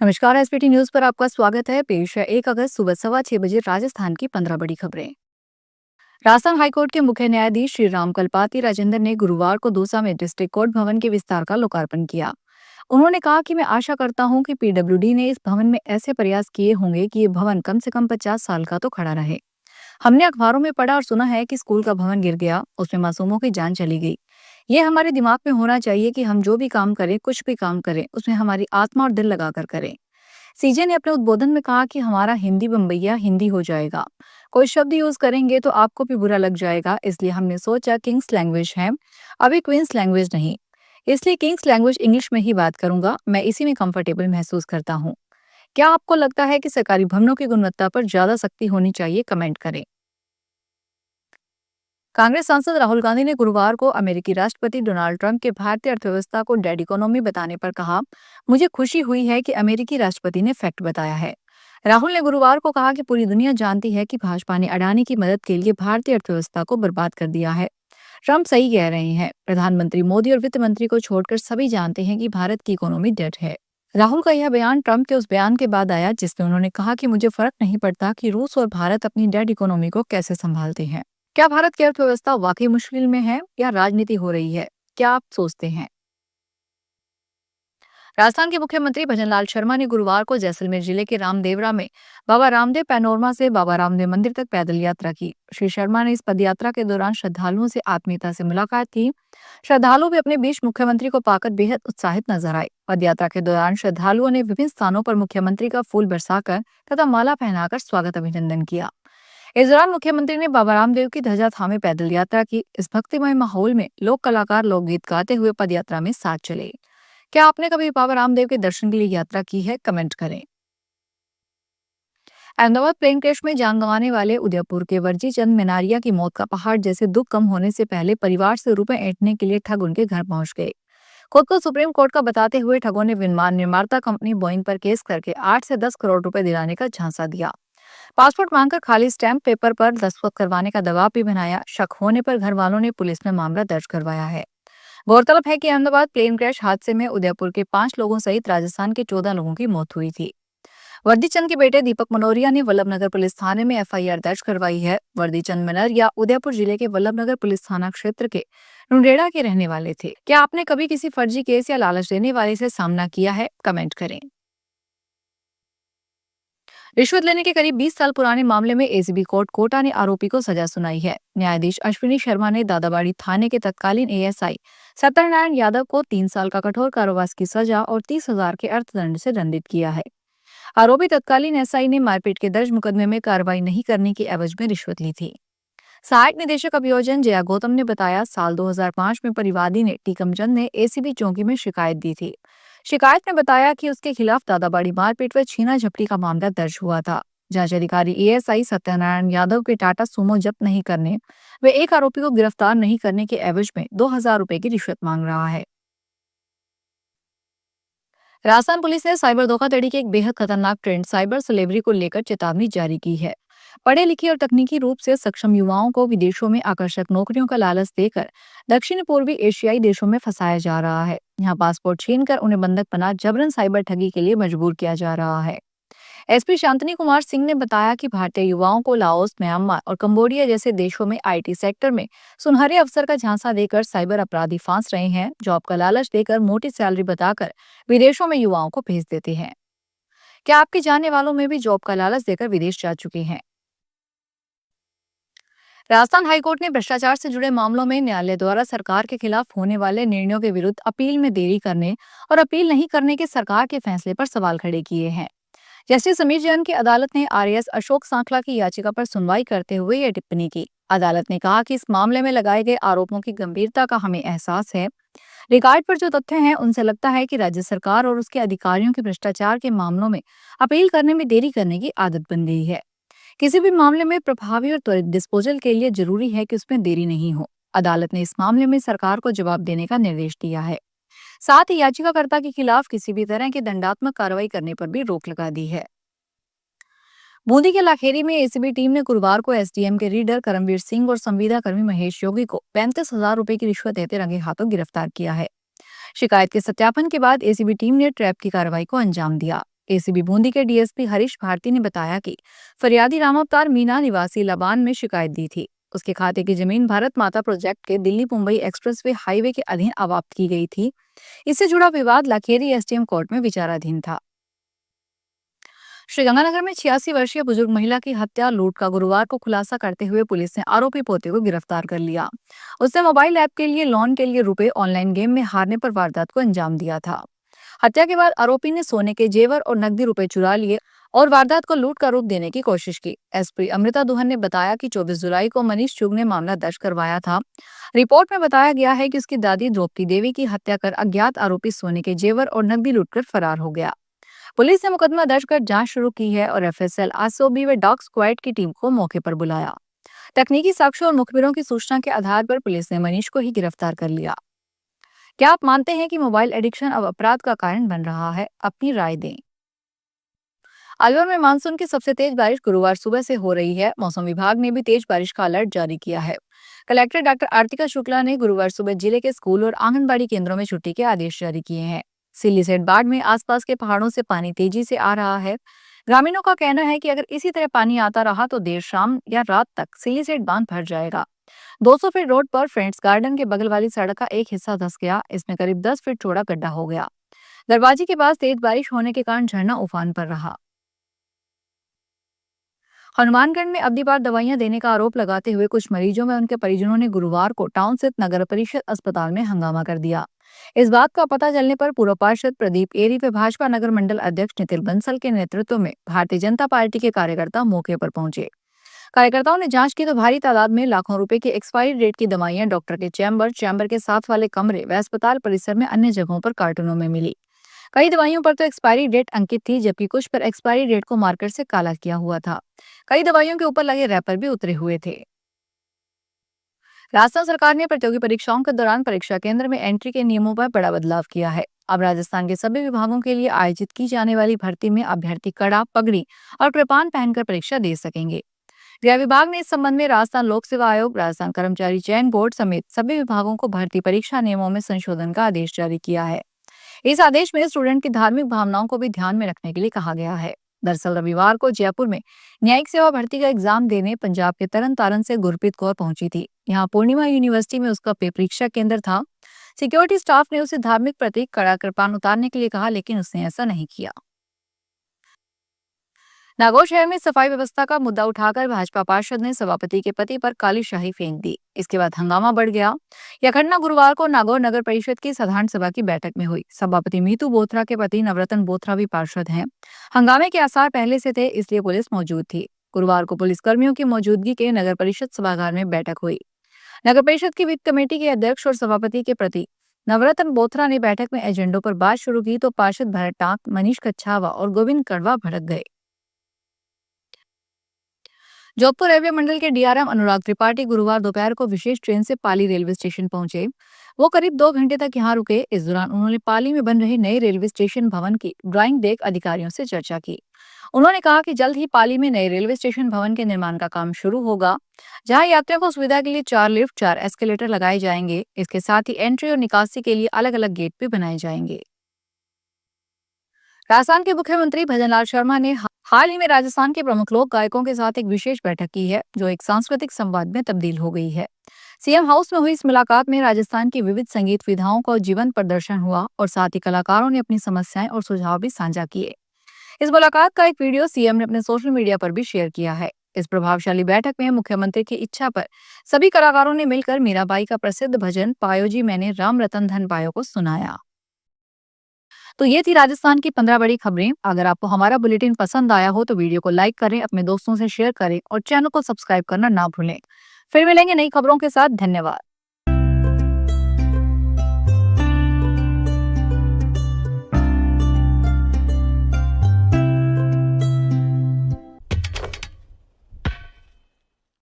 नमस्कार। SPT news पर आपका स्वागत है। पेश है 1 अगस्त सुबह 6:15 राजस्थान की 15 बड़ी खबरें। राजस्थान हाईकोर्ट के मुख्य न्यायाधीश श्री राम कलपाती राजेंद्र ने गुरुवार को दौसा में डिस्ट्रिक्ट कोर्ट भवन के विस्तार का लोकार्पण किया। उन्होंने कहा कि मैं आशा करता हूं कि पीडब्ल्यूडी ने इस भवन में ऐसे प्रयास किए होंगे कि ये भवन कम से कम 50 साल का तो खड़ा रहे। हमने अखबारों में पढ़ा और सुना है कि स्कूल का भवन गिर गया, उसमें मासूमों की जान चली गई। ये हमारे दिमाग में होना चाहिए कि हम जो भी काम करें, कुछ भी काम करें, उसमें हमारी आत्मा और दिल लगाकर करें। सीजे ने अपने उद्बोधन में कहा कि हमारा हिंदी बम्बैया हिंदी हो जाएगा। कोई शब्द यूज करेंगे तो आपको भी बुरा लग जाएगा, इसलिए हमने सोचा किंग्स लैंग्वेज है, अभी क्वींस लैंग्वेज नहीं। इसलिए किंग्स लैंग्वेज इंग्लिश में ही बात करूंगा। मैं इसी में कंफर्टेबल महसूस करता हूँ। क्या आपको लगता है कि सरकारी भवनों की गुणवत्ता पर ज्यादा सख्ती होनी चाहिए? कमेंट करें। कांग्रेस सांसद राहुल गांधी ने गुरुवार को अमेरिकी राष्ट्रपति डोनाल्ड ट्रंप के भारतीय अर्थव्यवस्था को डेड इकोनॉमी बताने पर कहा, मुझे खुशी हुई है कि अमेरिकी राष्ट्रपति ने फैक्ट बताया है। राहुल ने गुरुवार को कहा कि पूरी दुनिया जानती है कि भाजपा ने अडानी की मदद के लिए भारतीय अर्थव्यवस्था को बर्बाद कर दिया है। ट्रंप सही कह रहे हैं। प्रधानमंत्री मोदी और वित्त मंत्री को छोड़कर सभी जानते हैं कि भारत की इकोनॉमी डेड है। राहुल का यह बयान ट्रंप के उस बयान के बाद आया जिसमें उन्होंने कहा कि मुझे फर्क नहीं पड़ता कि रूस और भारत अपनी डेड इकोनॉमी को कैसे संभालते हैं। क्या भारत की अर्थव्यवस्था वाकई मुश्किल में है या राजनीति हो रही है? क्या आप सोचते हैं? राजस्थान के मुख्यमंत्री भजनलाल शर्मा ने गुरुवार को जैसलमेर जिले के रामदेवरा में बाबा रामदेव पैनोरमा से बाबा रामदेव मंदिर तक पैदल यात्रा की। श्री शर्मा ने इस पदयात्रा के दौरान श्रद्धालुओं से आत्मीयता से मुलाकात की। श्रद्धालु भी अपने बीच मुख्यमंत्री को पाकर बेहद उत्साहित नजर आए। पदयात्रा के दौरान श्रद्धालुओं ने विभिन्न स्थानों पर मुख्यमंत्री का फूल बरसाकर तथा माला पहनाकर स्वागत अभिनंदन किया। इस दौरान मुख्यमंत्री ने बाबा रामदेव की ध्वजा थामे पैदल यात्रा की। इस भक्तिमय माहौल में लोक कलाकार लोकगीत गाते हुए पदयात्रा में साथ चले। क्या आपने कभी बाबा रामदेव के दर्शन के लिए यात्रा की है? कमेंट करें। अहमदाबाद प्लेन क्रैश में जान गंवाने वाले उदयपुर के वर्जी चंद मिनारिया की मौत का पहाड़ जैसे दुख कम होने से पहले परिवार से रुपए ऐंठने के लिए ठग उनके घर पहुंच गए। खुद को सुप्रीम कोर्ट का बताते हुए ठगों ने विमान निर्माता कंपनी बोइंग पर केस करके 8 से 10 करोड़ रुपए दिलाने का झांसा दिया। पासपोर्ट मांगकर खाली स्टैंप पेपर पर दस्तखत करवाने का दबाव भी बनाया। शक होने पर घर वालों ने पुलिस में मामला दर्ज करवाया है। गौरतलब है कि अहमदाबाद प्लेन क्रैश हादसे में उदयपुर के 5 लोगों सहित राजस्थान के 14 लोगों की मौत हुई थी। वर्दीचंद के बेटे दीपक मनोरिया ने वल्लभनगर पुलिस थाने में एफआईआर दर्ज करवाई है। वर्दीचंद मनोरिया उदयपुर जिले के वल्लभनगर पुलिस थाना क्षेत्र के रुंडेड़ा के रहने वाले थे। क्या आपने कभी किसी फर्जी केस या लालच देने वाले से सामना किया है? कमेंट करें। रिश्वत लेने के करीब 20 साल पुराने मामले में एसीबी कोर्ट कोटा ने आरोपी को सजा सुनाई है। न्यायाधीश अश्विनी शर्मा ने दादाबाड़ी थाने के तत्कालीन एएसआई सत्यनारायण यादव को 3 साल का कठोर कारावास की सजा और 30,000 के अर्थदंड से दंडित किया है। आरोपी तत्कालीन एसआई ने मारपीट के दर्ज मुकदमे में कार्रवाई नहीं करने की एवज में रिश्वत ली थी। सहायक निदेशक अभियोजन जया गौतम ने बताया, साल 2005 में परिवादी ने टीकमचंद ने एसीबी चौकी में शिकायत दी थी। शिकायत में बताया कि उसके खिलाफ दादाबाड़ी मारपीट व छीना झपटी का मामला दर्ज हुआ था। जांच अधिकारी एएसआई सत्यनारायण यादव के टाटा सुमो जब्त नहीं करने व एक आरोपी को गिरफ्तार नहीं करने के एवज में 2,000 रुपए की रिश्वत मांग रहा है। राजस्थान पुलिस ने साइबर धोखाधड़ी के एक बेहद खतरनाक ट्रेंड साइबर स्लेवरी को लेकर चेतावनी जारी की है। पढ़े लिखे और तकनीकी रूप से सक्षम युवाओं को विदेशों में आकर्षक नौकरियों का लालच देकर दक्षिण पूर्वी एशियाई देशों में फंसाया जा रहा है। यहाँ पासपोर्ट छीनकर उन्हें बंधक बना जबरन साइबर ठगी के लिए मजबूर किया जा रहा है। एसपी शांतनी कुमार सिंह ने बताया कि भारतीय युवाओं को लाओस, म्यांमार और कंबोडिया जैसे देशों में आईटी सेक्टर में सुनहरे अवसर का झांसा देकर साइबर अपराधी फांस रहे हैं। जॉब का लालच देकर मोटी सैलरी बताकर विदेशों में युवाओं को भेज देते हैं। क्या आपके जानने वालों में भी जॉब का लालच देकर विदेश जा चुके हैं? राजस्थान हाईकोर्ट ने भ्रष्टाचार से जुड़े मामलों में न्यायालय द्वारा सरकार के खिलाफ होने वाले निर्णयों के विरुद्ध अपील में देरी करने और अपील नहीं करने के सरकार के फैसले पर सवाल खड़े किए हैं। जस्टिस समीर जैन की अदालत ने आरएएस अशोक सांखला की याचिका पर सुनवाई करते हुए यह टिप्पणी की। अदालत ने कहा कि इस मामले में लगाए गए आरोपों की गंभीरता का हमें एहसास है। रिकॉर्ड पर जो तथ्य हैं उनसे लगता है कि राज्य सरकार और उसके अधिकारियों की भ्रष्टाचार के मामलों में अपील करने में देरी करने की आदत बन गई है। किसी भी मामले में प्रभावी और त्वरित डिस्पोजल के लिए जरूरी है कि उसमें देरी नहीं हो। अदालत ने इस मामले में सरकार को जवाब देने का निर्देश दिया है। साथ ही याचिकाकर्ता के खिलाफ किसी भी तरह की दंडात्मक कार्रवाई करने पर भी रोक लगा दी है। बूंदी के लाखेरी में एसीबी टीम ने गुरुवार को एसडीएम के रीडर करमवीर सिंह और संविदा कर्मी महेश योगी को 35,000 रुपए की रिश्वत देते रंगे हाथों गिरफ्तार किया है। शिकायत के सत्यापन के बाद एसीबी टीम ने ट्रैप की कार्रवाई को अंजाम दिया। एसीबी बूंदी के डीएसपी हरीश भारती ने बताया कि फरियादी रामावतार मीना निवासी लबान में शिकायत दी थी। उसके खाते की जमीन भारत माता प्रोजेक्ट के दिल्ली मुंबई एक्सप्रेसवे हाईवे के अधीन अवाप्त की गई थी। इससे जुड़ा विवाद लाखेरी एसडीएम कोर्ट में विचाराधीन था। श्रीगंगानगर में 86 वर्षीय बुजुर्ग महिला की हत्या लूट का गुरुवार को खुलासा करते हुए पुलिस ने आरोपी पोते को गिरफ्तार कर लिया। उसने मोबाइल ऐप के लिए लोन के लिए रुपए ऑनलाइन गेम में हारने पर वारदात को अंजाम दिया था। हत्या के बाद आरोपी ने सोने के जेवर और नकदी रुपए चुरा लिए और वारदात को लूट का रूप देने की कोशिश की। एसपी अमृता दुहन ने बताया कि 24 जुलाई को मनीष चुग ने मामला दर्ज करवाया था। रिपोर्ट में बताया गया है कि उसकी दादी द्रौपदी देवी की हत्या कर अज्ञात आरोपी सोने के जेवर और नकदी लूटकर फरार हो गया। पुलिस ने मुकदमा दर्ज कर जांच शुरू की है और एफएसएल, आरसीओबी व डॉग स्क्वाड की टीम को मौके पर बुलाया। तकनीकी साक्ष्यों और मुखबिरों की सूचना के आधार पर पुलिस ने मनीष को ही गिरफ्तार कर लिया। क्या आप मानते हैं कि मोबाइल एडिक्शन अब अपराध का कारण बन रहा है? अपनी राय दें। अलवर में मानसून की सबसे तेज बारिश गुरुवार सुबह से हो रही है। मौसम विभाग ने भी तेज बारिश का अलर्ट जारी किया है। कलेक्टर डॉक्टर आरतिका शुक्ला ने गुरुवार सुबह जिले के स्कूल और आंगनबाड़ी केंद्रों में छुट्टी के आदेश जारी किए हैं। सिल्लीसेट बाढ़ में आसपास के पहाड़ों से पानी तेजी से आ रहा है। ग्रामीणों का कहना है कि अगर इसी तरह पानी आता रहा तो देर शाम या रात तक सिल्लीसेट बांध भर जाएगा। 200 फीट रोड पर फ्रेंड्स गार्डन के बगल वाली सड़क का एक हिस्सा धंस गया। इसमें करीब 10 फीट चौड़ा गड्ढा हो गया। दरवाजे के पास तेज बारिश होने के कारण झरना उफान पर रहा। हनुमानगढ़ में अबकी बार दवाइयां देने का आरोप लगाते हुए कुछ मरीजों में उनके परिजनों ने गुरुवार को टाउन स्थित नगर परिषद अस्पताल में हंगामा कर दिया। इस बात का पता चलने पर पूर्व पार्षद प्रदीप एरी व भाजपा नगर मंडल अध्यक्ष नितिन बंसल के नेतृत्व में भारतीय जनता पार्टी के कार्यकर्ता मौके पर पहुंचे। कार्यकर्ताओं ने जांच की तो भारी तादाद में लाखों रुपए की एक्सपायरी डेट की दवाइयां डॉक्टर के चैम्बर के साथ वाले कमरे व अस्पताल परिसर में अन्य जगहों पर कार्टूनों में मिली। कई दवाइयों पर तो एक्सपायरी डेट अंकित थी, जबकि कुछ पर एक्सपायरी डेट को मार्कर से काला किया हुआ था। कई दवाइयों के ऊपर लगे रैपर भी उतरे हुए थे। राजस्थान सरकार ने प्रतियोगी परीक्षाओं के दौरान परीक्षा केंद्र में एंट्री के नियमों पर बड़ा बदलाव किया है। अब राजस्थान के सभी विभागों के लिए आयोजित की जाने वाली भर्ती में अभ्यर्थी कड़ा, पगड़ी और कृपान पहनकर परीक्षा दे सकेंगे। गृह विभाग ने इस संबंध में राजस्थान लोक सेवा आयोग, राजस्थान कर्मचारी चयन बोर्ड समेत सभी विभागों को भर्ती परीक्षा नियमों में संशोधन का आदेश जारी किया है। इस आदेश में स्टूडेंट की धार्मिक भावनाओं को भी ध्यान में रखने के लिए कहा गया है। दरअसल रविवार को जयपुर में न्यायिक सेवा भर्ती का एग्जाम देने पंजाब के तरन तारण से गुरप्रीत कौर पहुंची थी। यहाँ पूर्णिमा यूनिवर्सिटी में उसका परीक्षा केंद्र था। सिक्योरिटी स्टाफ ने उसे धार्मिक प्रतीक कड़ा कृपान उतारने के लिए कहा, लेकिन उसने ऐसा नहीं किया। नागौर शहर में सफाई व्यवस्था का मुद्दा उठाकर भाजपा पार्षद ने सभापति के पति पर काली शाही फेंक दी। इसके बाद हंगामा बढ़ गया। यह घटना गुरुवार को नागौर नगर परिषद की साधारण सभा की बैठक में हुई। सभापति मीतू बोथरा के पति नवरत्न बोथरा भी पार्षद हैं। हंगामे के आसार पहले से थे, इसलिए पुलिस मौजूद थी। गुरुवार को पुलिस कर्मियों की मौजूदगी के नगर परिषद सभागार में बैठक हुई। नगर परिषद की वित्त कमेटी के अध्यक्ष और सभापति के प्रति नवरत्न बोथरा ने बैठक में एजेंडों पर बात शुरू की तो पार्षद भरत टांक, मनीष कच्छावा और गोविंद कड़वा भड़क गए। जोधपुर रेलवे मंडल के डीआरएम अनुराग त्रिपाठी गुरुवार दोपहर को विशेष ट्रेन से पाली रेलवे स्टेशन पहुंचे। वो करीब 2 घंटे तक यहां रुके। इस दौरान उन्होंने पाली में बन रहे नए रेलवे स्टेशन भवन की ड्राइंग देख अधिकारियों से चर्चा की। उन्होंने कहा कि जल्द ही पाली में नए रेलवे स्टेशन भवन के निर्माण का काम शुरू होगा, जहां यात्रियों को सुविधा के लिए 4 लिफ्ट, 4 एस्केलेटर लगाए जाएंगे। इसके साथ ही एंट्री और निकासी के लिए अलग अलग गेट भी बनाए जाएंगे। राजस्थान के मुख्यमंत्री भजनलाल शर्मा ने हाल ही में राजस्थान के प्रमुख लोक गायकों के साथ एक विशेष बैठक की है, जो एक सांस्कृतिक संवाद में तब्दील हो गई है। सीएम हाउस में हुई इस मुलाकात में राजस्थान की विविध संगीत विधाओं का जीवंत प्रदर्शन हुआ और साथ ही कलाकारों ने अपनी समस्याएं और सुझाव भी साझा किए। इस मुलाकात का एक वीडियो सीएम ने अपने सोशल मीडिया पर भी शेयर किया है। इस प्रभावशाली बैठक में मुख्यमंत्री की इच्छा पर सभी कलाकारों ने मिलकर मीराबाई का प्रसिद्ध भजन पायो जी मैंने राम रतन धन पायो को सुनाया। तो ये थी राजस्थान की 15 बड़ी खबरें। अगर आपको हमारा बुलेटिन पसंद आया हो तो वीडियो को लाइक करें, अपने दोस्तों से शेयर करें और चैनल को सब्सक्राइब करना ना भूलें। फिर मिलेंगे नई खबरों के साथ। धन्यवाद।